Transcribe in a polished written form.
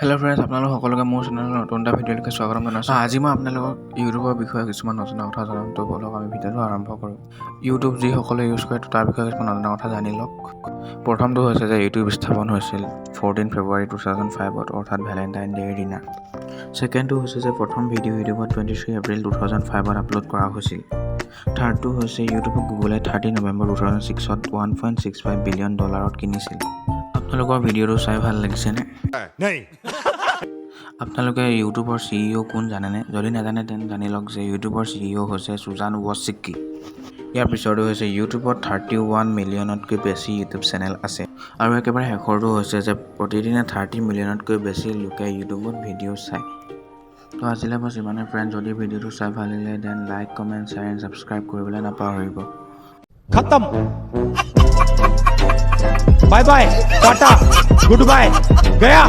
Hello' friends, আপোনালোক সকলোকে মোৰ চেনেলৰ নতুন এটা ভিডিঅ'লৈকে স্বাগতম জনাইছোঁ। আজি মই আপোনালোকক ইউটিউবৰ বিষয়ে কিছুমান নজনা কথা জনাম। তো বলক আমি ভিডিঅ'টো আৰম্ভ কৰোঁ। ইউটিউব যিসকলে ইউজ কৰে তাৰ বিষয়ে কিছুমান নজনা কথা জানি লওক। প্ৰথমটো হৈছে যে ইউটিউব স্থাপন হৈছিল 14 ফেব্ৰুৱাৰী 2005 অৰ্থাৎ ভেলেণ্টাইন ডে'ৰ দিনা। ছেকেণ্ডটো হৈছে যে প্ৰথম ভিডিঅ' ইউটিউবত 23 এপ্ৰিল 2005 আপলোড কৰা হৈছিল। থাৰ্ডটো হৈছে ইউটিউবক গুগলে 30 নৱেম্বৰ 2006 $1.65 বিলিয়ন কিনিছিল। আপোনালোকৰ ভিডিঅ'টো চাই ভাল লাগিছেনে? আপোনালোকে ইউটিউবৰ CEO কোন জানেনে? যদি নাজানে তেন্তে জানি লওক যে ইউটিউবৰ CEO হৈছে সুজান ৱচিকি। ইয়াৰ পিছৰটো হৈছে ইউটিউবত 31 মিলিয়নতকৈ বেছি ইউটিউব চেনেল আছে। আৰু একেবাৰে শেষৰটো হৈছে যে প্ৰতিদিনে 30 মিলিয়নতকৈ বেছি লোকে ইউটিউবত ভিডিঅ' চায়। তো আজিলৈ বছ ইমানে ফ্ৰেণ্ড। যদি ভিডিঅ'টো চাই ভাল লাগিলে then like, comment, share and subscribe কৰিবলৈ নাপাহৰিব। खत्म bye bye ta-ta goodbye गया।